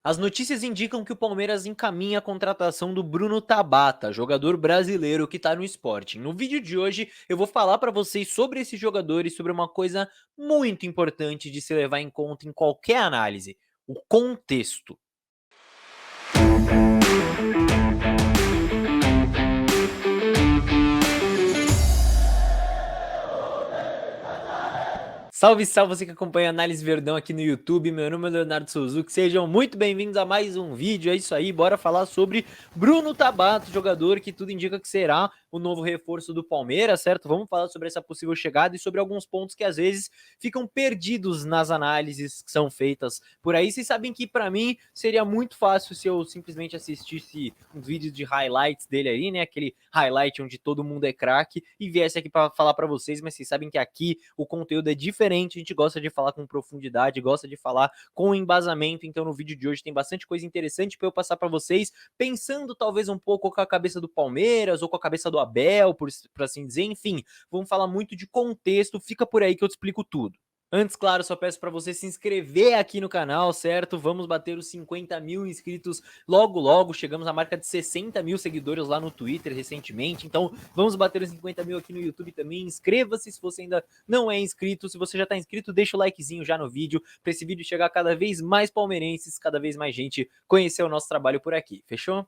As notícias indicam que o Palmeiras encaminha a contratação do Bruno Tabata, jogador brasileiro que está no Sporting. No vídeo de hoje eu vou falar para vocês sobre esse jogador e sobre uma coisa muito importante de se levar em conta em qualquer análise: o contexto. Salve, salve você que acompanha a Análise Verdão aqui no YouTube, meu nome é Leonardo Suzuki, sejam muito bem-vindos a mais um vídeo, é isso aí, bora falar sobre Bruno Tabata, jogador que tudo indica que será o novo reforço do Palmeiras, certo? Vamos falar sobre essa possível chegada e sobre alguns pontos que às vezes ficam perdidos nas análises que são feitas por aí. Vocês sabem que para mim seria muito fácil se eu simplesmente assistisse um vídeo de highlights dele aí, né? Aquele highlight onde todo mundo é craque e viesse aqui para falar para vocês, mas vocês sabem que aqui o conteúdo é diferente, a gente gosta de falar com profundidade, gosta de falar com embasamento, então no vídeo de hoje tem bastante coisa interessante para eu passar para vocês, pensando talvez um pouco com a cabeça do Palmeiras ou com a cabeça do Abel, por assim dizer, enfim, vamos falar muito de contexto, fica por aí que eu te explico tudo. Antes, claro, só peço para você se inscrever aqui no canal, certo? Vamos bater os 50 mil inscritos logo, logo. Chegamos à marca de 60 mil seguidores lá no Twitter recentemente. Então, vamos bater os 50 mil aqui no YouTube também. Inscreva-se se você ainda não é inscrito. Se você já está inscrito, deixa o likezinho já no vídeo, para esse vídeo chegar a cada vez mais palmeirenses, cada vez mais gente conhecer o nosso trabalho por aqui. Fechou?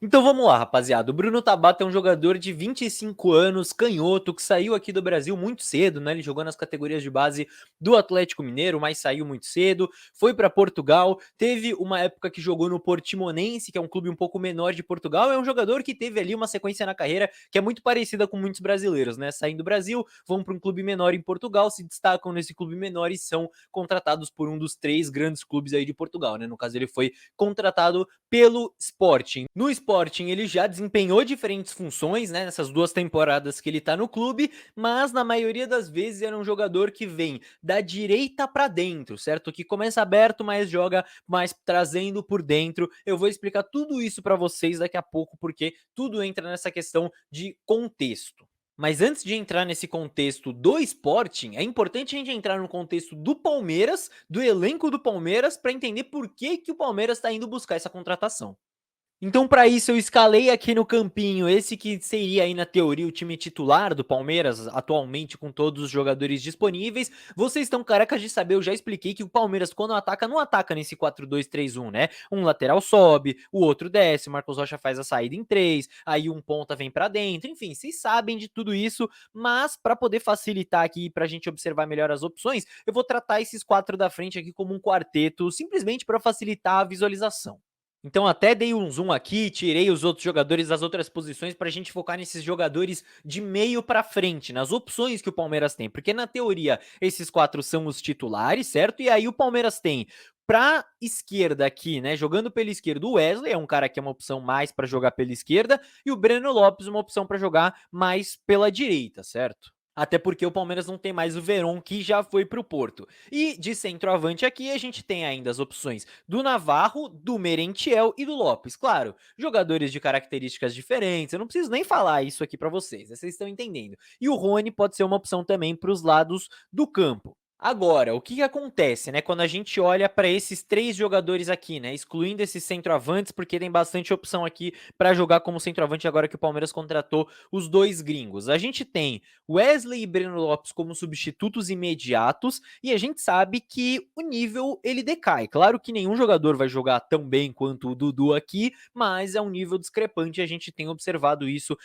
Então vamos lá, rapaziada. O Bruno Tabata é um jogador de 25 anos, canhoto, que saiu aqui do Brasil muito cedo, né? Ele jogou nas categorias de base do Atlético Mineiro, mas saiu muito cedo. Foi para Portugal, teve uma época que jogou no Portimonense, que é um clube um pouco menor de Portugal. É um jogador que teve ali uma sequência na carreira que é muito parecida com muitos brasileiros, né? Saindo do Brasil, vão para um clube menor em Portugal, se destacam nesse clube menor e são contratados por um dos três grandes clubes aí de Portugal, né? No caso, ele foi contratado pelo Sporting. No Sporting ele já desempenhou diferentes funções, né, nessas 2 temporadas que ele tá no clube, mas na maioria das vezes era um jogador que vem da direita para dentro, certo? Que começa aberto, mas joga mais trazendo por dentro. Eu vou explicar tudo isso para vocês daqui a pouco, porque tudo entra nessa questão de contexto. Mas antes de entrar nesse contexto do Sporting, é importante a gente entrar no contexto do Palmeiras, do elenco do Palmeiras, para entender por que, que o Palmeiras está indo buscar essa contratação. Então, para isso, eu escalei aqui no campinho esse que seria aí na teoria o time titular do Palmeiras, atualmente com todos os jogadores disponíveis. Vocês estão carecas de saber, eu já expliquei que o Palmeiras, quando ataca, não ataca nesse 4-2-3-1, né? Um lateral sobe, o outro desce, o Marcos Rocha faz a saída em 3, aí um ponta vem para dentro, enfim, vocês sabem de tudo isso, mas para poder facilitar aqui, para a gente observar melhor as opções, eu vou tratar esses 4 da frente aqui como um quarteto, simplesmente para facilitar a visualização. Então até dei um zoom aqui, tirei os outros jogadores das outras posições para a gente focar nesses jogadores de meio para frente, nas opções que o Palmeiras tem, porque na teoria esses 4 são os titulares, certo? E aí o Palmeiras tem pra esquerda aqui, né, jogando pela esquerda, o Wesley é um cara que é uma opção mais para jogar pela esquerda e o Breno Lopes uma opção para jogar mais pela direita, certo? Até porque o Palmeiras não tem mais o Veron, que já foi para o Porto. E de centroavante aqui a gente tem ainda as opções do Navarro, do Merentiel e do Lopes. Claro, jogadores de características diferentes, eu não preciso nem falar isso aqui para vocês, né? Vocês estão entendendo. E o Rony pode ser uma opção também para os lados do campo. Agora, o que, que acontece, né, quando a gente olha para esses 3 jogadores aqui, né, excluindo esses centroavantes, porque tem bastante opção aqui para jogar como centroavante agora que o Palmeiras contratou os 2 gringos. A gente tem Wesley e Breno Lopes como substitutos imediatos e a gente sabe que o nível ele decai. Claro que nenhum jogador vai jogar tão bem quanto o Dudu aqui, mas é um nível discrepante e a gente tem observado isso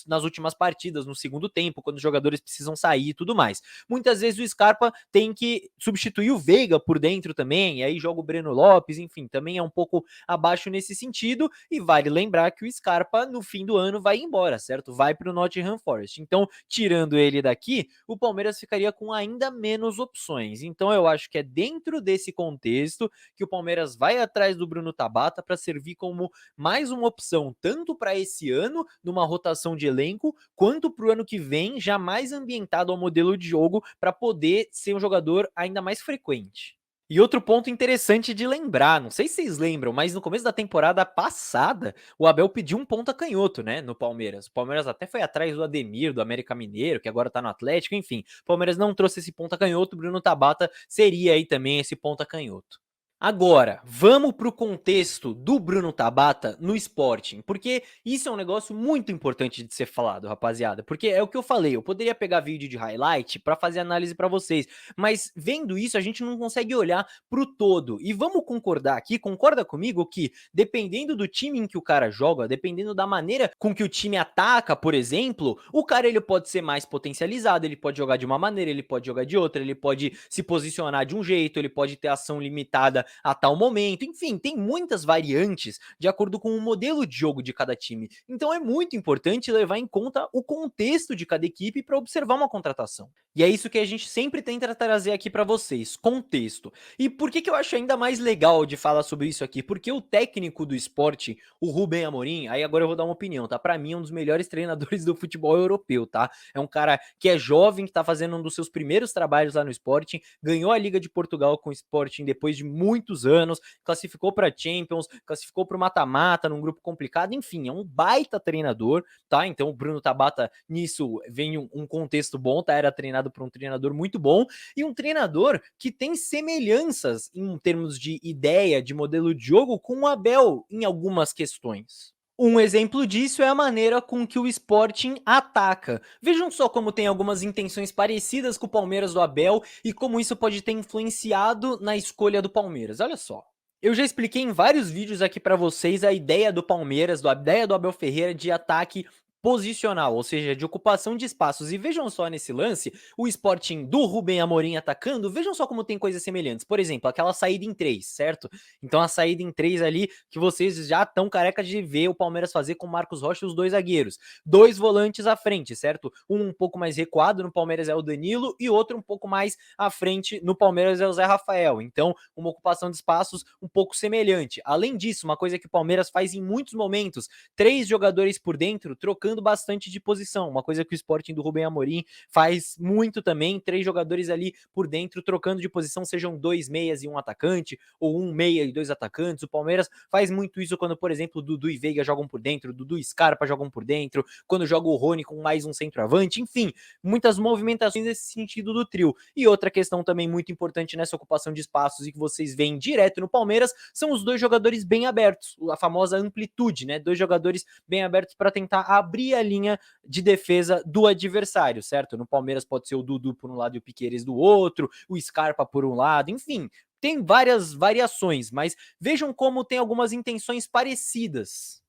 nas últimas partidas, no segundo tempo, quando os jogadores precisam sair e tudo mais. Muitas vezes o Scarpa tem que substituir o Veiga por dentro também, e aí joga o Breno Lopes, enfim, também é um pouco abaixo nesse sentido, e vale lembrar que o Scarpa no fim do ano vai embora, certo? Vai para o Nottingham Forest. Então, tirando ele daqui, o Palmeiras ficaria com ainda menos opções. Então, eu acho que é dentro desse contexto que o Palmeiras vai atrás do Bruno Tabata para servir como mais uma opção, tanto para esse ano, numa rotação de elenco, quanto para o ano que vem, já mais ambientado ao modelo de jogo, para poder ser um jogador ainda mais frequente. E outro ponto interessante de lembrar, não sei se vocês lembram, mas no começo da temporada passada, o Abel pediu um ponta canhoto, né, no Palmeiras. O Palmeiras até foi atrás do Ademir, do América Mineiro, que agora tá no Atlético, enfim. O Palmeiras não trouxe esse ponta canhoto, o Bruno Tabata seria aí também esse ponta canhoto. Agora, vamos para o contexto do Bruno Tabata no Sporting, porque isso é um negócio muito importante de ser falado, rapaziada. Porque é o que eu falei, eu poderia pegar vídeo de highlight para fazer análise para vocês, mas vendo isso a gente não consegue olhar para o todo. E vamos concordar aqui, concorda comigo que dependendo do time em que o cara joga, dependendo da maneira com que o time ataca, por exemplo, o cara ele pode ser mais potencializado, ele pode jogar de uma maneira, ele pode jogar de outra, ele pode se posicionar de um jeito, ele pode ter ação limitada a tal momento. Enfim, tem muitas variantes de acordo com o modelo de jogo de cada time. Então é muito importante levar em conta o contexto de cada equipe para observar uma contratação. E é isso que a gente sempre tenta trazer aqui para vocês, contexto. E por que eu acho ainda mais legal de falar sobre isso aqui? Porque o técnico do esporte, o Rubem Amorim, aí agora eu vou dar uma opinião, tá? Para mim é um dos melhores treinadores do futebol europeu, tá? É um cara que é jovem, que tá fazendo um dos seus primeiros trabalhos lá no Sporting, ganhou a Liga de Portugal com o Sporting depois de muitos anos, classificou para Champions, classificou para o mata-mata num grupo complicado, enfim, é um baita treinador, tá? Então o Bruno Tabata nisso vem um contexto bom, tá? Era treinado por um treinador muito bom e um treinador que tem semelhanças em termos de ideia, de modelo de jogo com o Abel em algumas questões. Um exemplo disso é a maneira com que o Sporting ataca. Vejam só como tem algumas intenções parecidas com o Palmeiras do Abel e como isso pode ter influenciado na escolha do Palmeiras. Olha só. Eu já expliquei em vários vídeos aqui para vocês a ideia do Palmeiras, a ideia do Abel Ferreira de ataque posicional, ou seja, de ocupação de espaços. E vejam só nesse lance, o Sporting do Rubem Amorim atacando, vejam só como tem coisas semelhantes. Por exemplo, aquela saída em 3, certo? Então a saída em 3 ali, que vocês já estão careca de ver o Palmeiras fazer com o Marcos Rocha e os dois zagueiros. Dois volantes à frente, certo? Um pouco mais recuado no Palmeiras é o Danilo e outro um pouco mais à frente no Palmeiras é o Zé Rafael. Então, uma ocupação de espaços um pouco semelhante. Além disso, uma coisa que o Palmeiras faz em muitos momentos, 3 jogadores por dentro, trocando bastante de posição, uma coisa que o Sporting do Rubem Amorim faz muito também, 3 jogadores ali por dentro, trocando de posição, sejam 2 meias e um atacante, ou 1 meia e 2 atacantes. O Palmeiras faz muito isso quando, por exemplo, o Dudu e Veiga jogam por dentro, o Dudu e Scarpa jogam por dentro, quando joga o Rony com mais um centroavante, enfim, muitas movimentações nesse sentido do trio. E outra questão também muito importante nessa ocupação de espaços e que vocês veem direto no Palmeiras, são os 2 jogadores bem abertos, a famosa amplitude, né? 2 jogadores bem abertos para tentar abrir a linha de defesa do adversário, certo? No Palmeiras pode ser o Dudu por um lado e o Piqueires do outro, o Scarpa por um lado, enfim, tem várias variações, mas vejam como tem algumas intenções parecidas.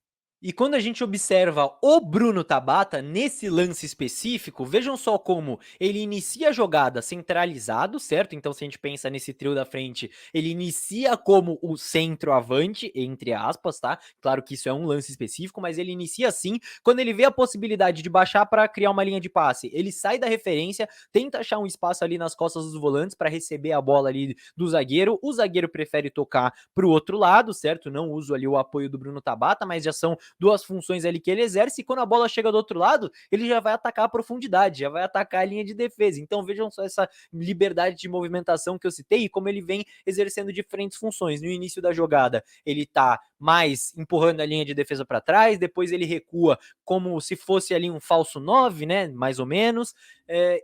E quando a gente observa o Bruno Tabata nesse lance específico, vejam só como ele inicia a jogada centralizado, certo? Então, se a gente pensa nesse trio da frente, ele inicia como o centroavante, entre aspas, tá? Claro que isso é um lance específico, mas ele inicia assim. Quando ele vê a possibilidade de baixar para criar uma linha de passe, ele sai da referência, tenta achar um espaço ali nas costas dos volantes para receber a bola ali do zagueiro. O zagueiro prefere tocar para o outro lado, certo? Não uso ali o apoio do Bruno Tabata, mas já são 2 funções ali que ele exerce, e quando a bola chega do outro lado, ele já vai atacar a profundidade, já vai atacar a linha de defesa. Então vejam só essa liberdade de movimentação que eu citei e como ele vem exercendo diferentes funções. No início da jogada, ele tá mais empurrando a linha de defesa para trás, depois ele recua como se fosse ali um falso 9, né, mais ou menos,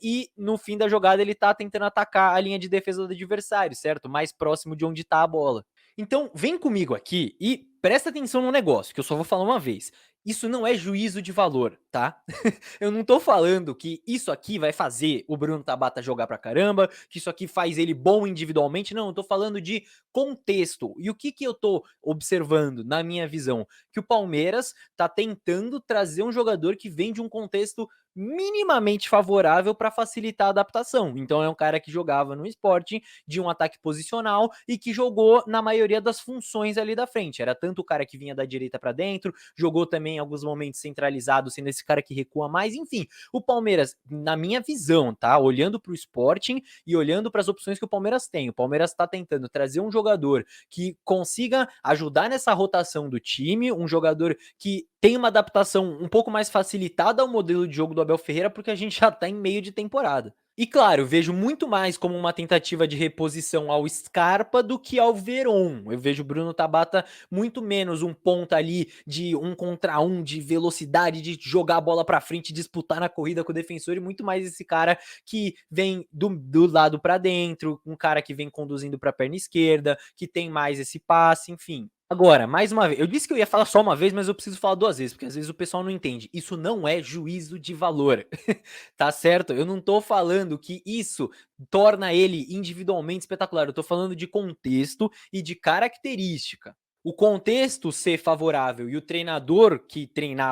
e no fim da jogada ele tá tentando atacar a linha de defesa do adversário, certo? Mais próximo de onde tá a bola. Então, vem comigo aqui e presta atenção no negócio, que eu só vou falar uma vez. Isso não é juízo de valor, tá? Eu não tô falando que isso aqui vai fazer o Bruno Tabata jogar pra caramba, que isso aqui faz ele bom individualmente, não, eu tô falando de contexto. E o que que eu tô observando na minha visão? Que o Palmeiras tá tentando trazer um jogador que vem de um contexto minimamente favorável para facilitar a adaptação. Então é um cara que jogava no Sporting de um ataque posicional e que jogou na maioria das funções ali da frente. Era tanto o cara que vinha da direita para dentro, jogou também em alguns momentos centralizado, sendo esse cara que recua mais, enfim. O Palmeiras, na minha visão, tá? Olhando para o Sporting e olhando para as opções que o Palmeiras tem. O Palmeiras está tentando trazer um jogador que consiga ajudar nessa rotação do time, um jogador que tem uma adaptação um pouco mais facilitada ao modelo de jogo do Abel Ferreira, porque a gente já tá em meio de temporada. E claro, eu vejo muito mais como uma tentativa de reposição ao Scarpa do que ao Veron. Eu vejo o Bruno Tabata muito menos um ponta ali de 1 contra 1, de velocidade, de jogar a bola pra frente, disputar na corrida com o defensor, e muito mais esse cara que vem do lado pra dentro, um cara que vem conduzindo pra perna esquerda, que tem mais esse passe, enfim. Agora, mais uma vez, eu disse que eu ia falar só uma vez, mas eu preciso falar 2 vezes, porque às vezes o pessoal não entende. Isso não é juízo de valor, tá certo? Eu não tô falando que isso torna ele individualmente espetacular, eu tô falando de contexto e de característica. O contexto ser favorável e o treinador que treina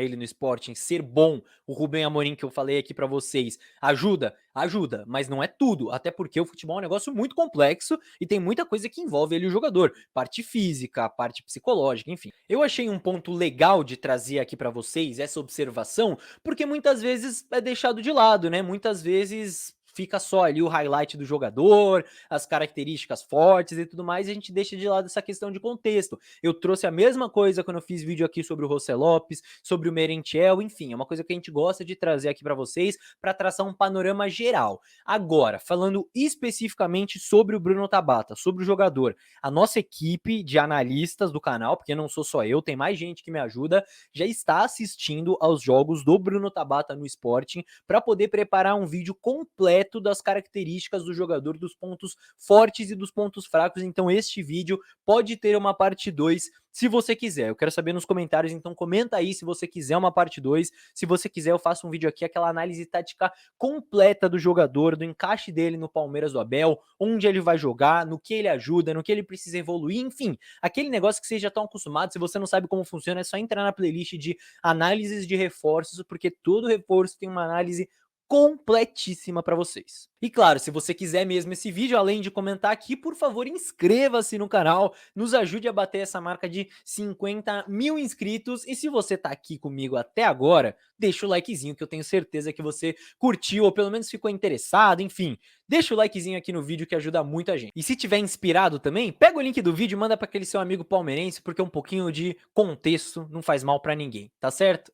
ele no Sporting, ser bom, o Rubem Amorim que eu falei aqui pra vocês, ajuda? Ajuda, mas não é tudo, até porque o futebol é um negócio muito complexo e tem muita coisa que envolve ele o jogador, parte física, parte psicológica, enfim. Eu achei um ponto legal de trazer aqui pra vocês essa observação, porque muitas vezes é deixado de lado, né? Muitas vezes fica só ali o highlight do jogador, as características fortes e tudo mais, e a gente deixa de lado essa questão de contexto. Eu trouxe a mesma coisa quando eu fiz vídeo aqui sobre o José Lopes, sobre o Merentiel, enfim, é uma coisa que a gente gosta de trazer aqui para vocês, para traçar um panorama geral. Agora, falando especificamente sobre o Bruno Tabata, sobre o jogador, a nossa equipe de analistas do canal, porque não sou só eu, tem mais gente que me ajuda, já está assistindo aos jogos do Bruno Tabata no Sporting para poder preparar um vídeo completo das características do jogador, dos pontos fortes e dos pontos fracos. Então este vídeo pode ter uma parte 2 se você quiser. Eu quero saber nos comentários, então comenta aí se você quiser uma parte 2. Se você quiser, eu faço um vídeo aqui, aquela análise tática completa do jogador, do encaixe dele no Palmeiras do Abel, onde ele vai jogar, no que ele ajuda, no que ele precisa evoluir, enfim, aquele negócio que vocês já estão acostumados. Se você não sabe como funciona, é só entrar na playlist de análises de reforços, porque todo reforço tem uma análise completíssima para vocês. E claro, se você quiser mesmo esse vídeo, além de comentar aqui, por favor, inscreva-se no canal, nos ajude a bater essa marca de 50 mil inscritos, e se você tá aqui comigo até agora, deixa o likezinho, que eu tenho certeza que você curtiu, ou pelo menos ficou interessado, enfim, deixa o likezinho aqui no vídeo que ajuda muito a gente. E se tiver inspirado também, pega o link do vídeo e manda para aquele seu amigo palmeirense, porque um pouquinho de contexto não faz mal para ninguém, tá certo?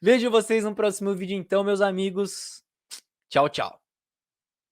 Vejo vocês no próximo vídeo então, meus amigos. Tchau, tchau.